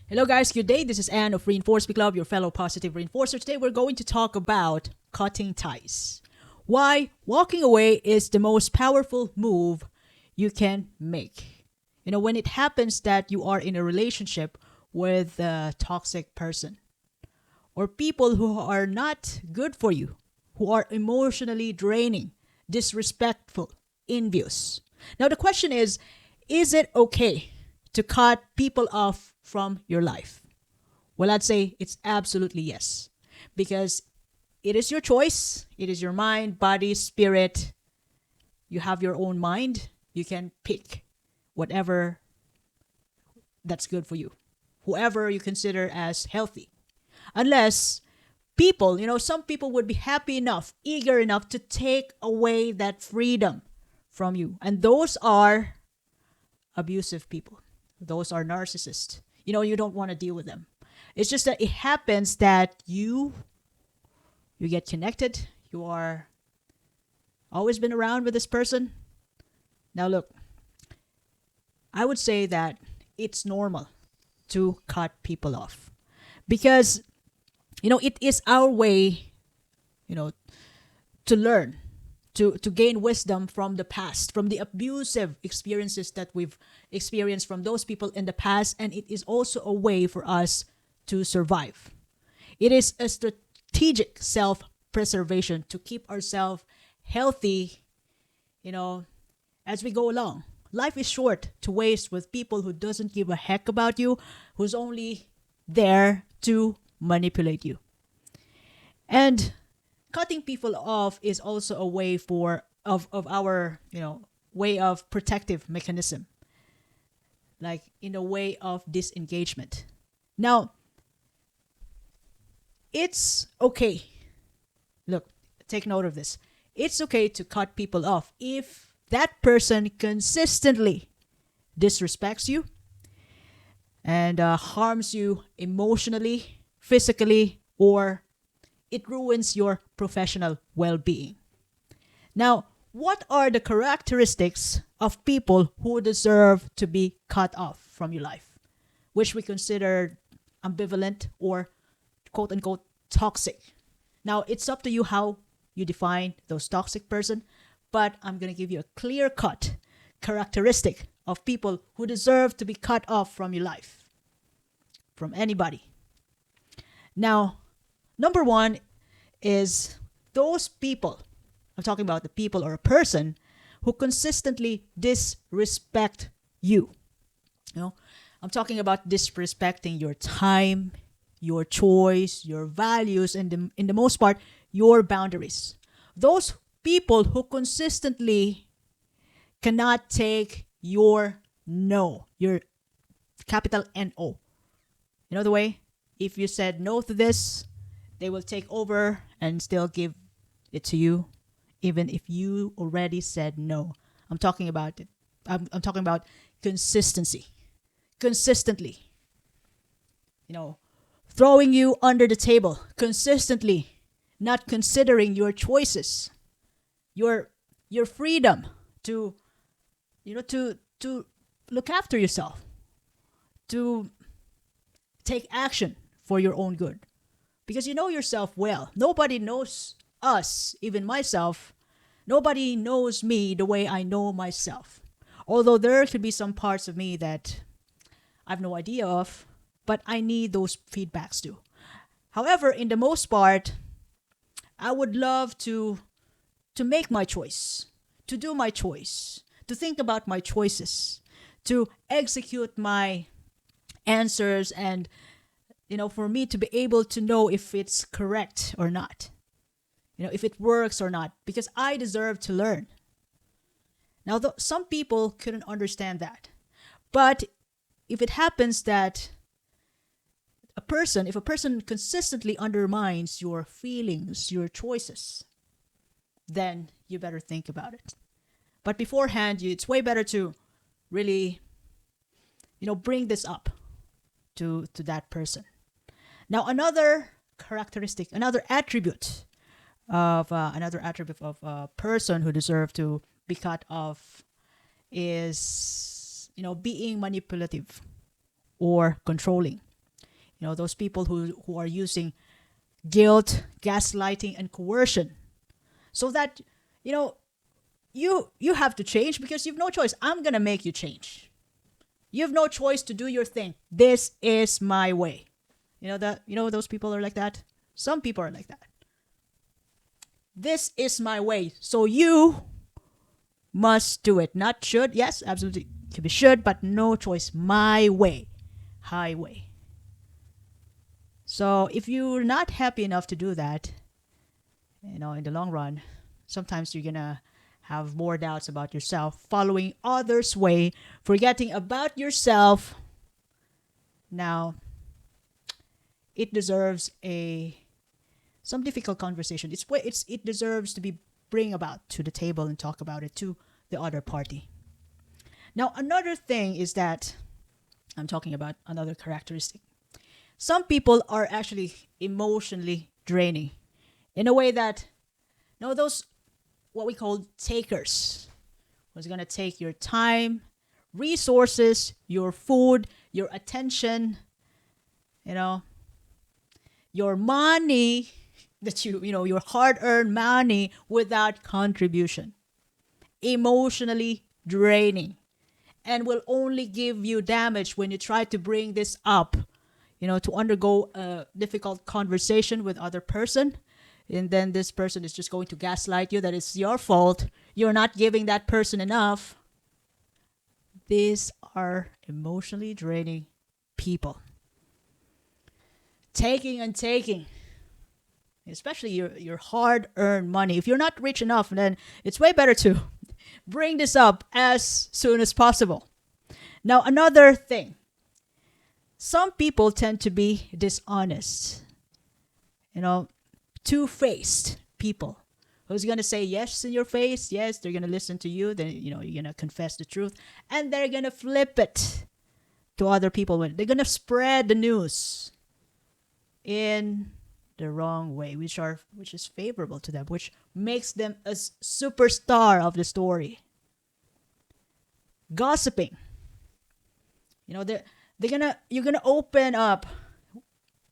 Hello, guys. Good day. This is Anne of Reinforce Me Club, your fellow positive reinforcer. Today, we're going to talk about cutting ties. Why walking away is the most powerful move you can make. When it happens that you are in a relationship with a toxic person or people who are not good for you, who are emotionally draining, disrespectful, envious. Now, the question is it okay to cut people off from your life? Well, I'd say it's absolutely yes. Because it is your choice, it is your mind, body, spirit. You have your own mind. You can pick whatever that's good for you, whoever you consider as healthy. Unless people, some people would be happy enough, eager enough to take away that freedom from you. And those are abusive people. Those are narcissists. You don't want to deal with them. It's just that it happens that you get connected. You are always been around with this person. Now look, I would say that it's normal to cut people off because it is our way, you know, to learn, to gain wisdom from the past, from the abusive experiences that we've experienced from those people in the past, and it is also a way for us to survive. It is a strategic self-preservation to keep ourselves healthy, you know, as we go along. Life is short to waste with people who doesn't give a heck about you, who's only there to manipulate you. And cutting people off is also a way of our, way of protective mechanism, like in a way of disengagement. Now, it's okay. Look, take note of this. It's okay to cut people off if that person consistently disrespects you and harms you emotionally, physically, or it ruins your professional well-being. Now, what are the characteristics of people who deserve to be cut off from your life, which we consider ambivalent or quote unquote toxic? Now, it's up to you how you define those toxic person, but I'm going to give you a clear-cut characteristic of people who deserve to be cut off from your life, from anybody. Now, number one is those people, I'm talking about the people or a person who consistently disrespect you. I'm talking about disrespecting your time, your choice, your values, and in the most part, your boundaries. Those people who consistently cannot take your no, your capital N-O. You know the way? If you said no to this, they will take over and still give it to you, even if you already said no. I'm talking about it. I'm talking about consistency. Consistently. Throwing you under the table. Consistently. Not considering your choices. Your freedom to to look after yourself. To take action for your own good. Because you know yourself well. Nobody knows us, even myself. Nobody knows me the way I know myself. Although there could be some parts of me that I have no idea of, but I need those feedbacks too. However, in the most part, I would love to make my choice, to do my choice, to think about my choices, to execute my answers, and for me to be able to know if it's correct or not, if it works or not, because I deserve to learn. Now, some people couldn't understand that, but if it happens that if a person consistently undermines your feelings, your choices, then you better think about it. But beforehand, it's way better to really, bring this up to that person. Now, another characteristic, another attribute of a person who deserves to be cut off is, being manipulative or controlling. Those people who are using guilt, gaslighting, and coercion, so that you know you have to change because you've no choice. I'm gonna make you change. You have no choice to do your thing. This is my way. Those people are like that. Some people are like that. This is my way, so you must do it. Not should. Yes, absolutely. Could be should, but no choice. My way. Highway. So if you're not happy enough to do that, in the long run, sometimes you're gonna have more doubts about yourself, following others' way, forgetting about yourself. Now, it deserves some difficult conversation. It deserves to be bring about to the table and talk about it to the other party. Now, another thing is that I'm talking about another characteristic. Some people are actually emotionally draining in a way that those what we call takers, who's going to take your time, resources, your food, your attention, your money that your hard-earned money without contribution. Emotionally draining, and will only give you damage when you try to bring this up, to undergo a difficult conversation with other person, and then this person is just going to gaslight you that it's your fault, you're not giving that person enough. These are emotionally draining people. Taking and taking, especially your hard-earned money. If you're not rich enough, then it's way better to bring this up as soon as possible. Now, another thing. Some people tend to be dishonest. Two-faced people. Who's going to say yes in your face? Yes, they're going to listen to you. Then, you're going to confess the truth. And they're going to flip it to other people. They're going to spread the news in the wrong way, which is favorable to them, which makes them a superstar of the story. Gossiping. You're gonna open up,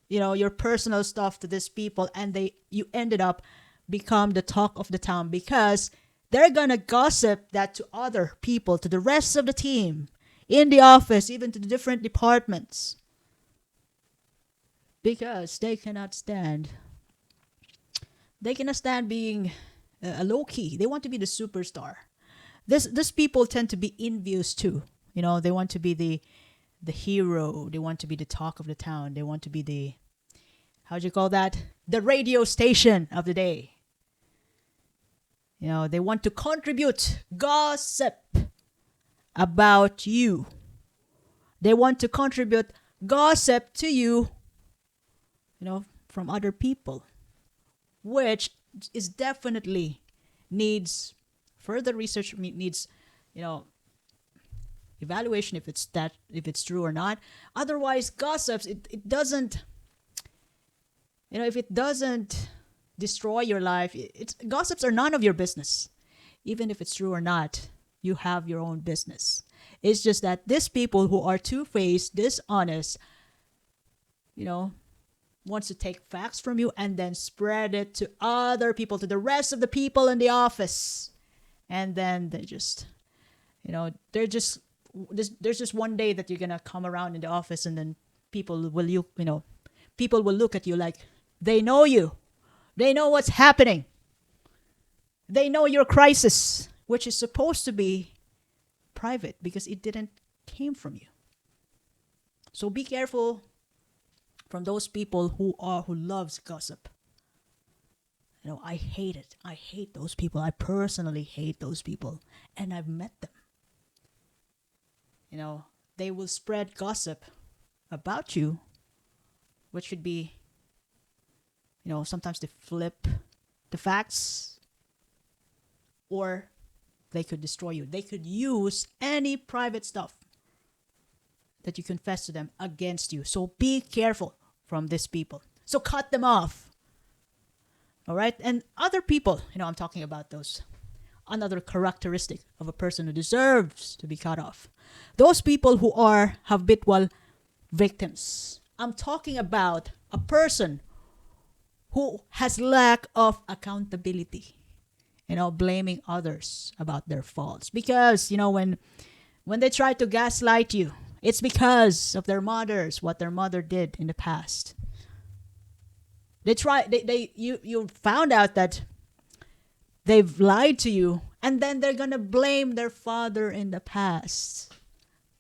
your personal stuff to these people, and you ended up become the talk of the town because they're gonna gossip that to other people, to the rest of the team, in the office, even to the different departments. Because they cannot stand being a low key. They want to be the superstar. These people tend to be envious too. They want to be the hero. They want to be the talk of the town. They want to be the, how'd you call that? The radio station of the day. They want to contribute gossip about you. They want to contribute gossip to you, from other people, which is definitely needs further research, needs, evaluation if it's true or not. Otherwise, gossips, it doesn't, if it doesn't destroy your life, gossips are none of your business. Even if it's true or not, you have your own business. It's just that these people who are two-faced, dishonest, wants to take facts from you and then spread it to other people, to the rest of the people in the office. And then they just, there's just one day that you're going to come around in the office, and then people will look at you like they know you. They know what's happening. They know your crisis, which is supposed to be private because it didn't came from you. So be careful from those people who loves gossip. I hate it. I hate those people. I personally hate those people, and I've met them. They will spread gossip about you, which could be, sometimes they flip the facts, or they could destroy you. They could use any private stuff that you confess to them against you. So be careful from these people. So cut them off. All right? And other people, I'm talking about those. Another characteristic of a person who deserves to be cut off. Those people who are habitual victims I'm talking about a person who has lack of accountability, blaming others about their faults. Because, when they try to gaslight you, it's because of their mothers, what their mother did in the past. You found out that they've lied to you, and then they're gonna blame their father in the past.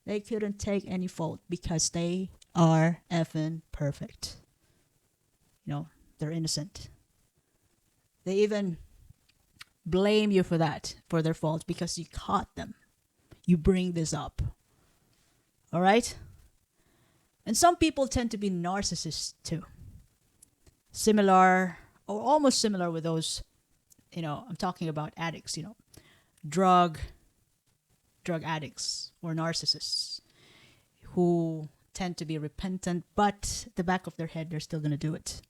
They couldn't take any fault because they are effing perfect. They're innocent. They even blame you for that, for their faults, because you caught them. You bring this up. All right? And some people tend to be narcissists too. Similar, or almost similar with those, I'm talking about addicts, drug addicts or narcissists who tend to be repentant, but at the back of their head, they're still going to do it.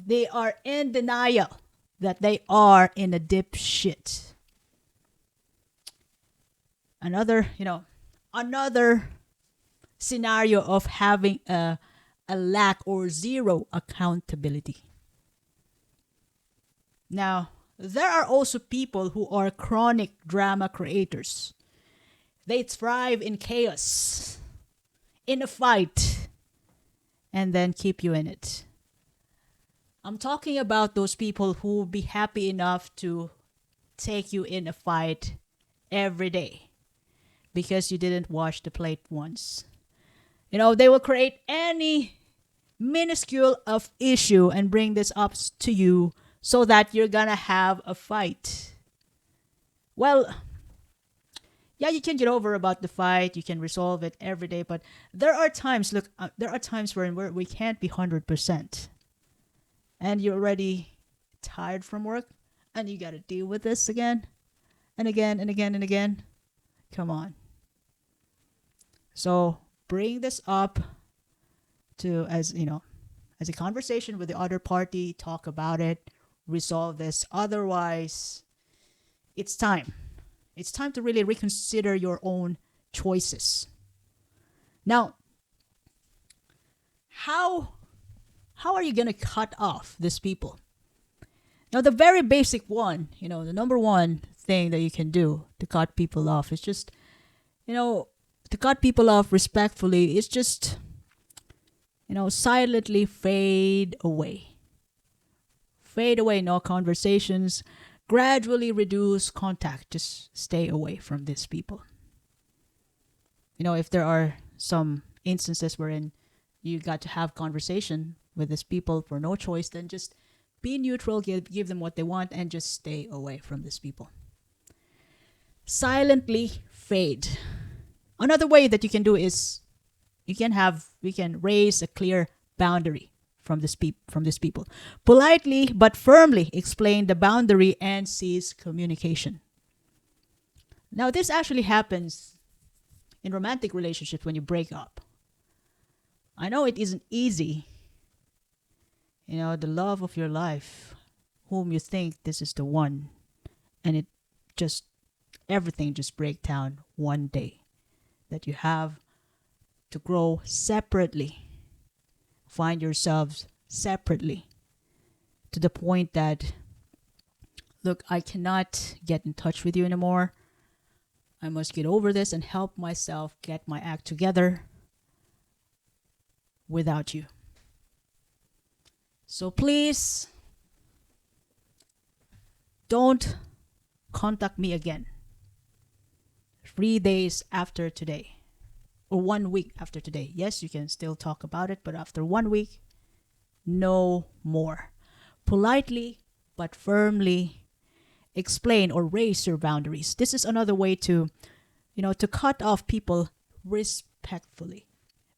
They are in denial that they are in a deep shit. Another scenario of having a lack or zero accountability. Now, there are also people who are chronic drama creators. They thrive in chaos, in a fight, and then keep you in it. I'm talking about those people who will be happy enough to take you in a fight every day because you didn't wash the plate once. They will create any minuscule of issue and bring this up to you so that you're gonna have a fight. Well, yeah, you can get over about the fight. You can resolve it every day. But there are times, where we can't be 100%. And you're already tired from work. And you got to deal with this again. And again, and again, and again. Come on. So bring this up as a conversation with the other party. Talk about it. Resolve this. Otherwise, it's time. It's time to really reconsider your own choices. Now, how are you going to cut off these people? Now, the very basic one, the number one thing that you can do to cut people off is just, to cut people off respectfully is just, silently fade away. Fade away, no conversations. Gradually reduce contact. Just stay away from these people. If there are some instances wherein you got to have conversation with these people for no choice, then just be neutral, give them what they want, and just stay away from these people. Silently fade. Another way that you can do is we can raise a clear boundary from these people. Politely but firmly explain the boundary and cease communication. Now, this actually happens in romantic relationships when you break up. I know it isn't easy. The love of your life, whom you think this is the one, and everything just breaks down one day. That you have to grow separately. Find yourselves separately. To the point that, look, I cannot get in touch with you anymore. I must get over this and help myself get my act together without you. So please, don't contact me again 3 days after today or 1 week after today. Yes, you can still talk about it, but after 1 week, no more. Politely but firmly explain or raise your boundaries. This is another way to cut off people respectfully,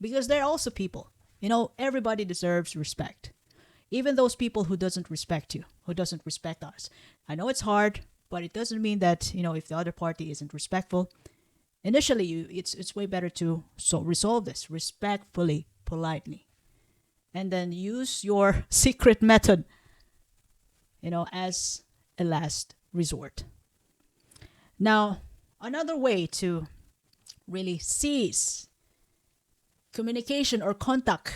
because they're also people. Everybody deserves respect. Even those people who doesn't respect you, who doesn't respect us. I know it's hard, but it doesn't mean that, if the other party isn't respectful, initially it's way better to resolve this respectfully, politely. And then use your secret method, as a last resort. Now, another way to really cease communication or contact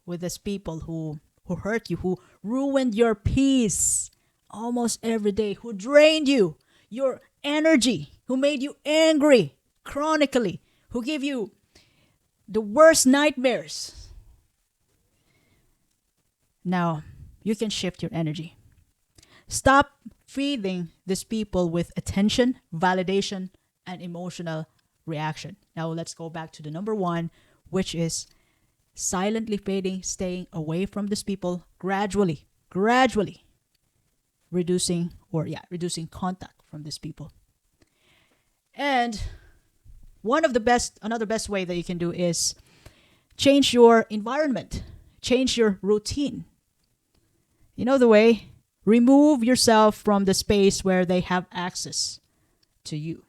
with these people who hurt you, who ruined your peace almost every day, who drained you, your energy, who made you angry chronically, who gave you the worst nightmares. Now, you can shift your energy. Stop feeding these people with attention, validation, and emotional reaction. Now, let's go back to the number one, which is silently fading, staying away from these people gradually reducing contact from these people. And another best way that you can do is change your environment, change your routine. You know the way? Remove yourself from the space where they have access to you.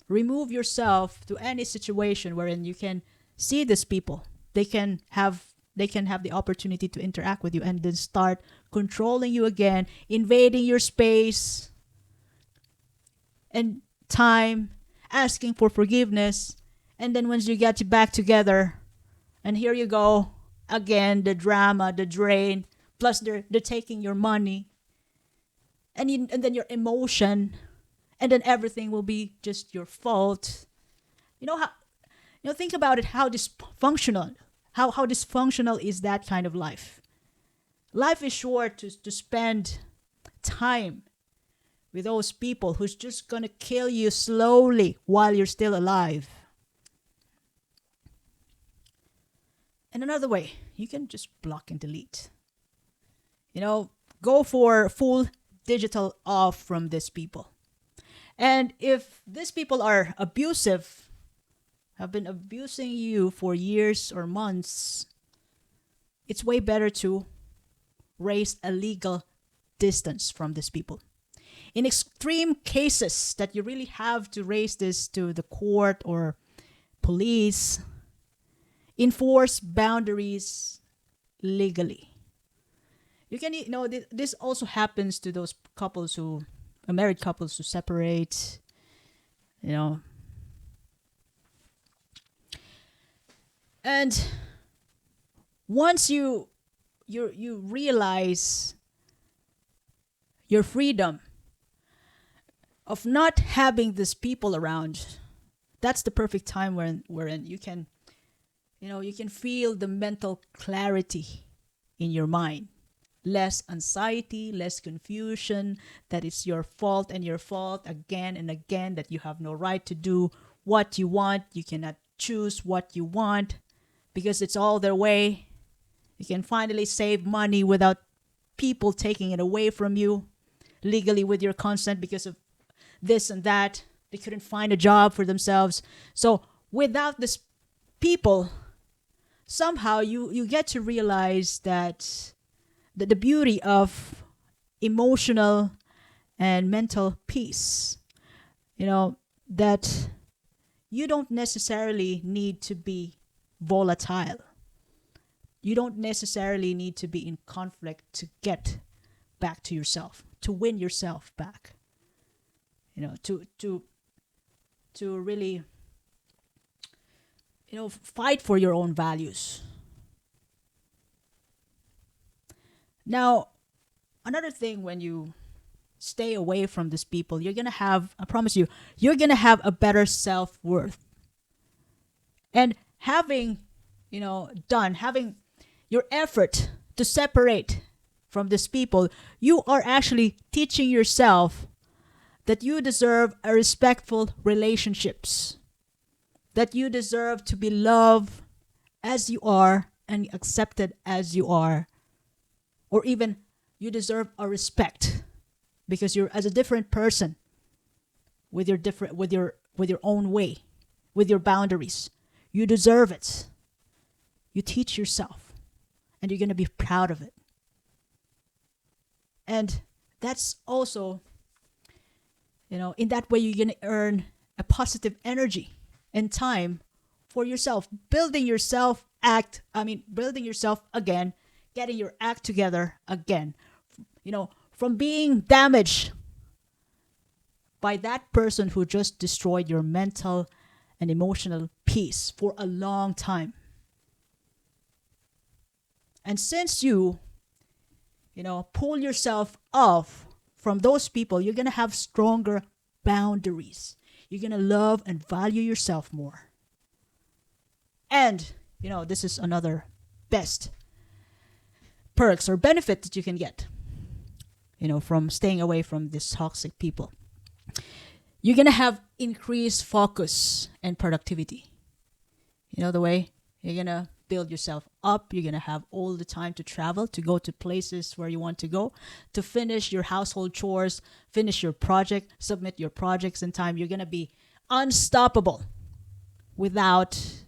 Remove yourself to any situation wherein you can see these people. They can have the opportunity to interact with you and then start controlling you again, invading your space and time, asking for forgiveness. And then once you get back together, and here you go again, the drama, the drain, plus they're taking your money, and then your emotion, and then everything will be just your fault. Think about it, how dysfunctional is that kind of life. Life is short to spend time with those people who's just gonna kill you slowly while you're still alive. And another way, you can just block and delete. Go for full digital off from these people. And if these people are abusive, have been abusing you for years or months, it's way better to raise a legal distance from these people. In extreme cases that you really have to raise this to the court or police, enforce boundaries legally. You can, this also happens to those married couples who separate, And once you realize your freedom of not having these people around, that's the perfect time wherein you can, you can feel the mental clarity in your mind. Less anxiety, less confusion, that it's your fault and your fault again and again, that you have no right to do what you want. You cannot choose what you want because it's all their way. You can finally save money without people taking it away from you legally with your consent because of this and that. They couldn't find a job for themselves. So without this people, somehow you get to realize that the beauty of emotional and mental peace. That you don't necessarily need to be volatile. You don't necessarily need to be in conflict to get back to yourself, to win yourself back. To really, fight for your own values. Now, another thing, when you stay away from these people, you're going to have, I promise you, you're going to have a better self-worth. And having your effort to separate from these people, you are actually teaching yourself that you deserve a respectful relationships, that you deserve to be loved as you are and accepted as you are, or even you deserve a respect because you're as a different person with your own way, with your boundaries. You deserve it. You teach yourself, and you're going to be proud of it. And that's also, in that way, you're going to earn a positive energy and time for yourself, building yourself again, getting your act together again. From being damaged by that person who just destroyed your mental and emotional peace for a long time. And since you pull yourself off from those people, you're going to have stronger boundaries. You're going to love and value yourself more. And, this is another best perks or benefit that you can get, from staying away from these toxic people. You're going to have increased focus and productivity. The way you're going to build yourself up. You're going to have all the time to travel, to go to places where you want to go, to finish your household chores, finish your project, submit your projects in time. You're going to be unstoppable without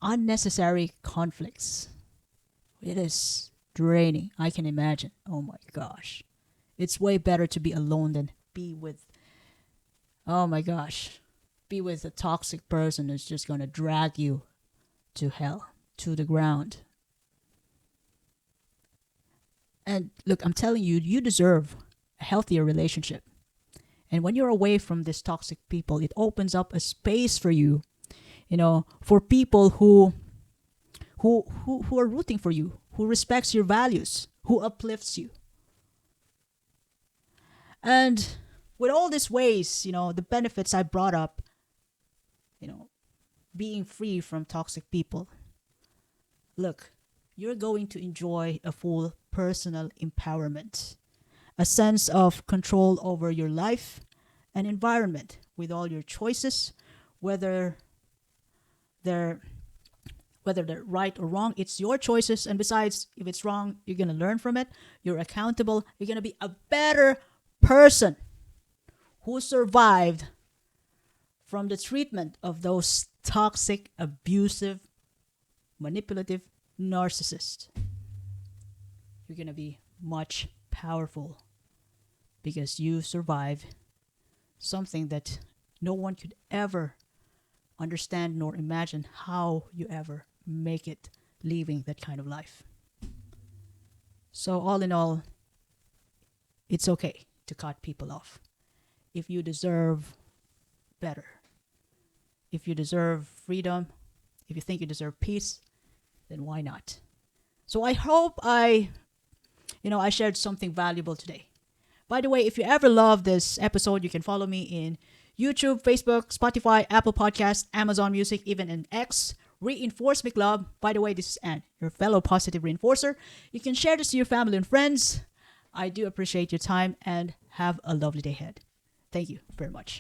unnecessary conflicts. It is draining. I can imagine. Oh my gosh. It's way better to be alone than be with a toxic person who's just going to drag you to hell, to the ground. And look, I'm telling you, you deserve a healthier relationship. And when you're away from these toxic people, it opens up a space for you, for people who are rooting for you, who respects your values, who uplifts you. And with all these ways, the benefits I brought up, being free from toxic people, look, you're going to enjoy a full personal empowerment, a sense of control over your life and environment with all your choices, whether they're right or wrong. It's your choices. And besides, if it's wrong, you're going to learn from it. You're accountable. You're going to be a better person who survived from the treatment of those toxic, abusive, manipulative narcissists. You're going to be much powerful because you survived something that no one could ever understand nor imagine how you ever make it living that kind of life. So all in all, it's okay to cut people off. If you deserve better, if you deserve freedom, if you think you deserve peace, then why not? So I hope I shared something valuable today. By the way, if you ever love this episode, you can follow me in YouTube, Facebook, Spotify, Apple Podcasts, Amazon Music, even in X. Reinforce Me Club. By the way, this is Anne, your fellow positive reinforcer. You can share this to your family and friends. I do appreciate your time and have a lovely day ahead. Thank you very much.